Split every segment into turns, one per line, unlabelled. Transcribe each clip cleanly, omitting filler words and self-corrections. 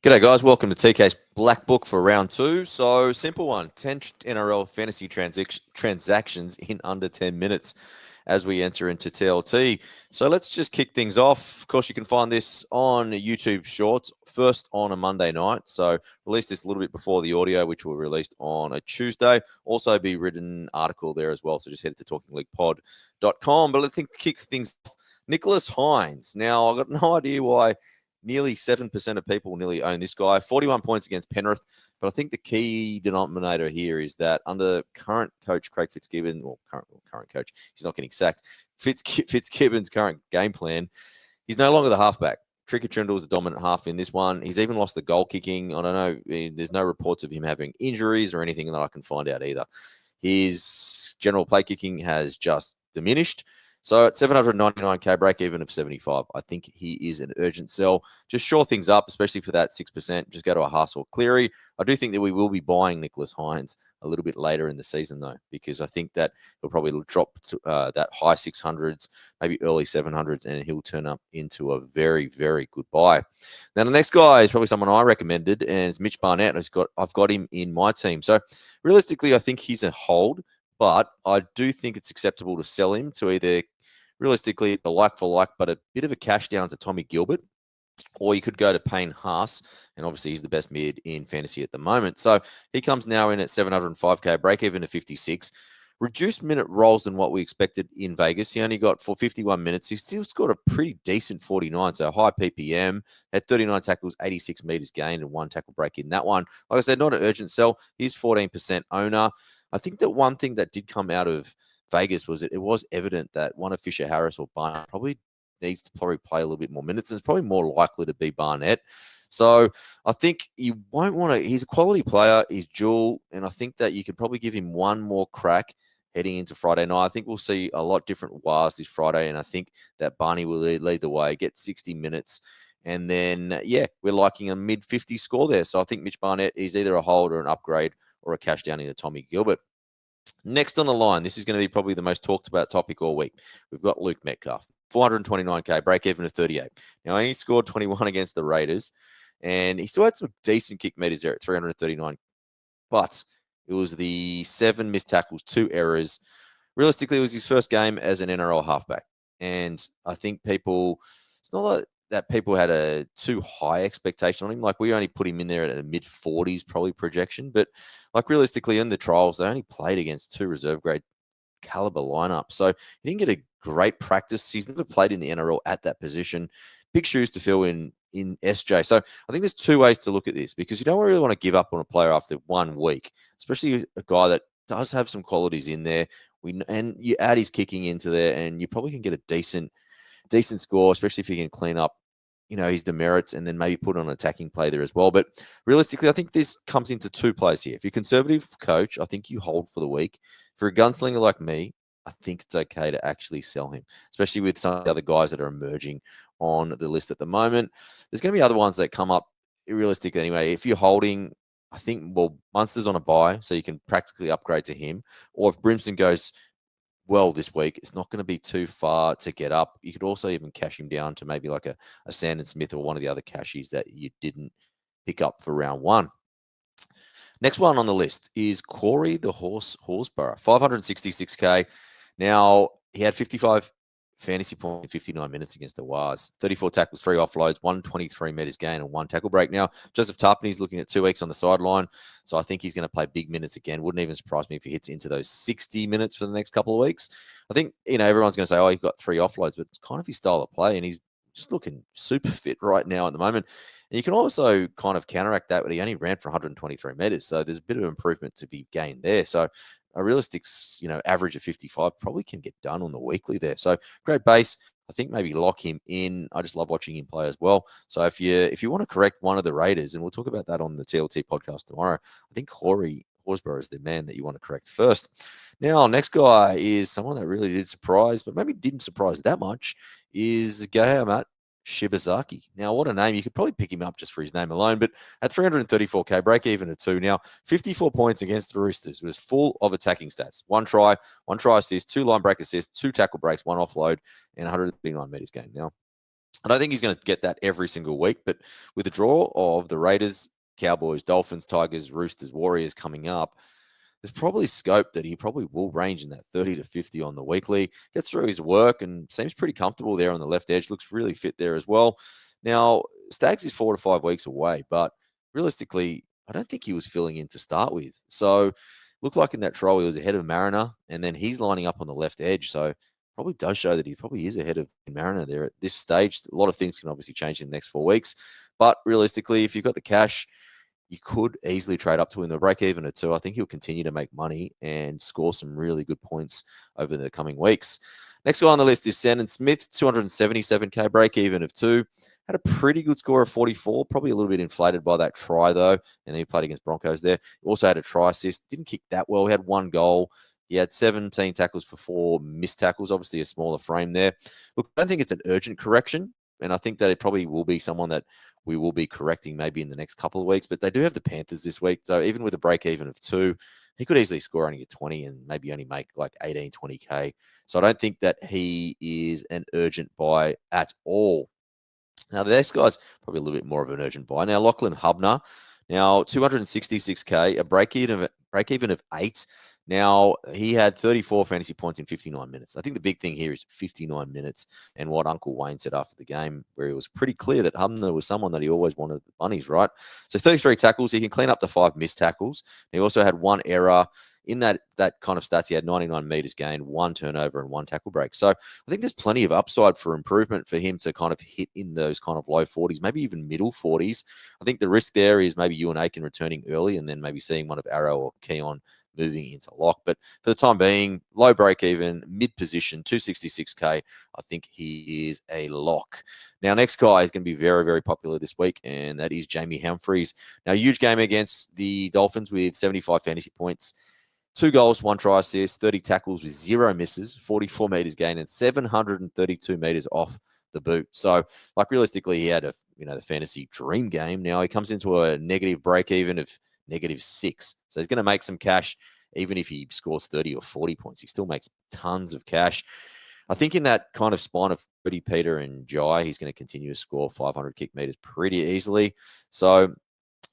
G'day, guys. Welcome to TK's Black Book for round two. So, simple one 10 NRL fantasy transactions in under 10 minutes as we enter into TLT. So, let's just kick things off. Of course, you can find this on YouTube Shorts first on a Monday night. So, release this a little bit before the audio, which will be released on a Tuesday. Also, be written article there as well. So, just head to talkingleaguepod.com. But let's kick things off. Nicholas Hines. Now, I've got no idea why. Nearly 7% of people nearly own this guy. 41 points against Penrith. But I think the key denominator here is that under current coach Craig Fitzgibbon, or current coach, he's not getting sacked. Fitzgibbon's current game plan, he's no longer the halfback. Tricky Trindle is the dominant half in this one. He's even lost the goal kicking. I don't know. There's no reports of him having injuries or anything that I can find out either. His general play kicking has just diminished. So at 799k break even of 75, I think he is an urgent sell. Just shore things up, especially for that 6%. Just go to a Haas or Cleary. I do think that we will be buying Nicholas Hines a little bit later in the season, though, because I think that he'll probably drop to, that high 600s, maybe early 700s, and he'll turn up into a very, very good buy. Now, the next guy is probably someone I recommended, and it's Mitch Barnett. I've got him in my team. So realistically, I think he's a hold. But I do think it's acceptable to sell him to either realistically the like for like, but a bit of a cash down to Tommy Gilbert, or you could go to Payne Haas, and obviously he's the best mid in fantasy at the moment. So he comes now in at 705k, break even to 56. Reduced minute rolls than what we expected in Vegas. He only got for 51 minutes. He still scored a pretty decent 49, so high PPM, had 39 tackles, 86 meters gained, and one tackle break in that one. Like I said, not an urgent sell. He's 14% owner. I think that one thing that did come out of Vegas was it was evident that one of Fisher Harris or Barnett probably needs to play a little bit more minutes. And it's probably more likely to be Barnett. So I think you won't want to. He's a quality player. He's dual, and I think that you could probably give him one more crack heading into Friday night. I think we'll see a lot different wires this Friday, and I think that Barney will lead the way, get 60 minutes. And then, yeah, we're liking a mid 50 score there. So I think Mitch Barnett is either a hold or an upgrade or a cash down into Tommy Gilbert. Next on the line, this is going to be probably the most talked about topic all week. We've got Luke Metcalf, 429k, break even of 38. Now, he scored 21 against the Raiders, and he still had some decent kick meters there at 339. But it was the 7 missed tackles, 2 errors. Realistically, it was his first game as an NRL halfback. And I think it's not like that people had a too high expectation on him. Like, we only put him in there at a mid 40s probably projection. But like, realistically, in the trials, they only played against 2 reserve grade caliber lineups. So he didn't get a great practice. He's never played in the NRL at that position. Big shoes to fill in SJ. So I think there's 2 ways to look at this, because you don't really want to give up on a player after 1 week, especially a guy that does have some qualities in there. And you add his kicking into there, and you probably can get a decent score, especially if you can clean up, his demerits, and then maybe put on an attacking play there as well. But realistically, I think this comes into 2 plays here. If you're a conservative coach, I think you hold for the week. For a gunslinger like me, I think it's okay to actually sell him, especially with some of the other guys that are emerging on the list at the moment. There's going to be other ones that come up realistically anyway. If you're holding, I think, Munster's on a buy, so you can practically upgrade to him. Or if Brimson goes well this week, it's not going to be too far to get up. You could also even cash him down to maybe like a Sandon Smith or one of the other cashies that you didn't pick up for round 1. Next one on the list is Corey the Horsburgh, 566k. Now, he had 55 fantasy points in 59 minutes against the Wars, 34 tackles, 3 offloads, 123 meters gain, and 1 tackle break. Now, Joseph Tarpany's looking at 2 weeks on the sideline, so I think he's going to play big minutes again. Wouldn't even surprise me if he hits into those 60 minutes for the next couple of weeks. I think, everyone's going to say, oh, he's got 3 offloads, but it's kind of his style of play, and he's just looking super fit right now at the moment. And you can also kind of counteract that, but he only ran for 123 meters, so there's a bit of improvement to be gained there. So a realistic, average of 55 probably can get done on the weekly there. So great base. I think maybe lock him in. I just love watching him play as well. So if you want to correct one of the Raiders, and we'll talk about that on the TLT podcast tomorrow, I think Corey Horsburgh is the man that you want to correct first. Now, next guy is someone that really did surprise, but maybe didn't surprise that much, is Gahamat Shibazaki. Now, what a name. You could probably pick him up just for his name alone, but at 334k, break even at 2. Now, 54 points against the Roosters. Was full of attacking stats. 1 try assist, 2 line break assists, 2 tackle breaks, 1 offload, and 139 meters gained. Now, I don't think he's going to get that every single week, but with the draw of the Raiders, Cowboys, Dolphins, Tigers, Roosters, Warriors coming up, there's probably scope that he probably will range in that 30 to 50 on the weekly. Gets through his work and seems pretty comfortable there on the left edge. Looks really fit there as well. Now, Stags is 4 to 5 weeks away, but realistically, I don't think he was filling in to start with. So, looked like in that trial he was ahead of Mariner, and then he's lining up on the left edge. So, probably does show that he probably is ahead of Mariner there at this stage. A lot of things can obviously change in the next 4 weeks, but realistically, if you've got the cash, you could easily trade up to him. The break even at 2. I think he'll continue to make money and score some really good points over the coming weeks. Next guy on the list is Sandon Smith, 277k break even of 2. Had a pretty good score of 44, probably a little bit inflated by that try though. And then he played against Broncos there. He also had a try assist, didn't kick that well. He had 1 goal. He had 17 tackles for 4 missed tackles, obviously a smaller frame there. Look, I don't think it's an urgent correction. And I think that it probably will be someone that we will be correcting maybe in the next couple of weeks. But they do have the Panthers this week. So even with a break even of 2, he could easily score only a 20 and maybe only make like 18, 20K. So I don't think that he is an urgent buy at all. Now, the next guy's probably a little bit more of an urgent buy. Now, Lachlan Hubner, now 266K, a break even of 8. Now, he had 34 fantasy points in 59 minutes. I think the big thing here is 59 minutes and what Uncle Wayne said after the game, where it was pretty clear that Hubner was someone that he always wanted the Bunnies, right? So 33 tackles. He can clean up the 5 missed tackles. He also had 1 error. In that kind of stats, he had 99 meters gained, 1 turnover, and 1 tackle break. So I think there's plenty of upside for improvement for him to kind of hit in those kind of low 40s, maybe even middle 40s. I think the risk there is maybe Ewan Aiken returning early and then maybe seeing one of Arrow or Keon moving into lock. But for the time being, low break even, mid position, 266K. I think he is a lock. Now, next guy is going to be very, very popular this week, and that is Jamie Humphries. Now, huge game against the Dolphins with 75 fantasy points. 2 goals, 1 try assist, 30 tackles with 0 misses, 44 meters gained, and 732 meters off the boot. So, like realistically, he had the fantasy dream game. Now he comes into a negative break even of -6. So he's going to make some cash, even if he scores 30 or 40 points. He still makes tons of cash. I think in that kind of spine of Freddie, Peter, and Jai, he's going to continue to score 500 kick meters pretty easily. So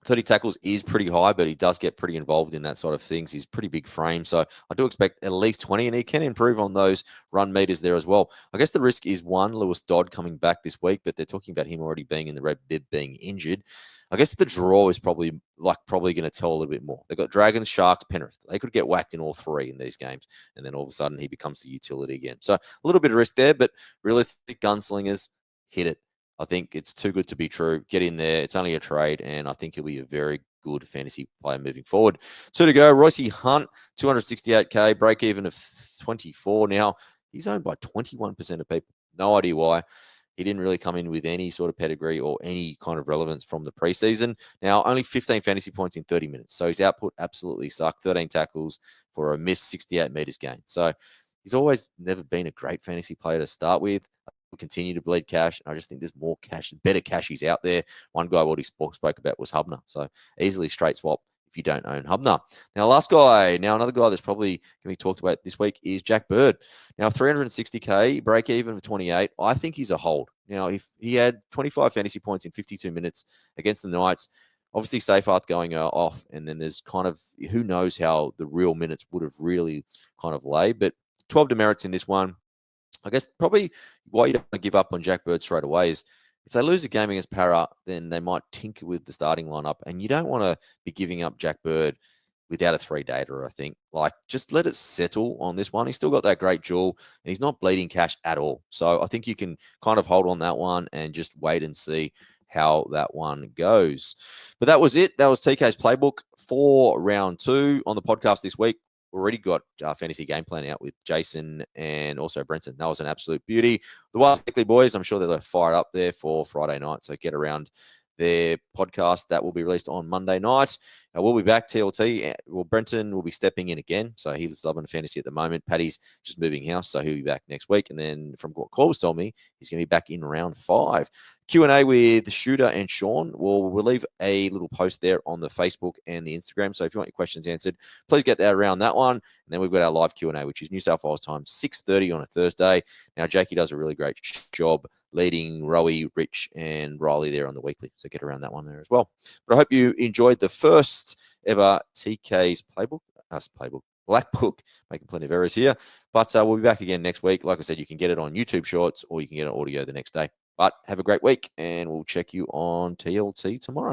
30 tackles is pretty high, but he does get pretty involved in that sort of things. He's pretty big frame. So I do expect at least 20, and he can improve on those run meters there as well. I guess the risk is one, Lewis Dodd coming back this week, but they're talking about him already being in the red bib, being injured. I guess the draw is probably going to tell a little bit more. They've got Dragons, Sharks, Penrith. They could get whacked in all 3 in these games, and then all of a sudden he becomes the utility again. So a little bit of risk there, but realistic gunslingers hit it. I think it's too good to be true. Get in there. It's only a trade, and I think he'll be a very good fantasy player moving forward. 2 to go. Royce Hunt, 268K, break even of 24. Now, he's owned by 21% of people. No idea why. He didn't really come in with any sort of pedigree or any kind of relevance from the preseason. Now, only 15 fantasy points in 30 minutes. So his output absolutely sucked. 13 tackles for a missed 68 meters gained. So he's always never been a great fantasy player to start with. Will continue to bleed cash. I just think there's more cash, better cashies out there. One guy I already spoke about was Hubner. So easily straight swap if you don't own Hubner. Now, last guy, another guy that's probably going to be talked about this week is Jack Bird. Now, 360K, break even of 28. I think he's a hold. Now, if he had 25 fantasy points in 52 minutes against the Knights, obviously Seyfarth going off, and then there's kind of, who knows how the real minutes would have really kind of laid, but 12 demerits in this one. I guess probably why you don't want to give up on Jack Bird straight away is if they lose a game against Para, then they might tinker with the starting lineup, and you don't want to be giving up Jack Bird without a 3-dater, I think. Like, just let it settle on this one. He's still got that great jewel, and he's not bleeding cash at all. So I think you can kind of hold on that one and just wait and see how that one goes. But that was it. That was TK's playbook for round 2 on the podcast this week. Already got fantasy game plan out with Jason and also Brenton. That was an absolute beauty. The Wild Weekly boys, I'm sure they're fired up there for Friday night. So get around their podcast that will be released on Monday night. We'll be back, TLT. Well, Brenton will be stepping in again. So he's loving fantasy at the moment. Paddy's just moving house, so he'll be back next week. And then from what Corbs told me, he's going to be back in round 5. Q&A with Shooter and Sean. We'll leave a little post there on the Facebook and the Instagram. So if you want your questions answered, please get that around that one. And then we've got our live Q&A, which is New South Wales time, 6:30 on a Thursday. Now, Jakey does a really great job leading Rowie, Rich, and Riley there on the weekly. So get around that one there as well. But I hope you enjoyed the first ever TK's Black Book, making plenty of errors here. But we'll be back again next week. Like I said, you can get it on YouTube Shorts or you can get it audio the next day. But have a great week, and we'll check you on TLT tomorrow.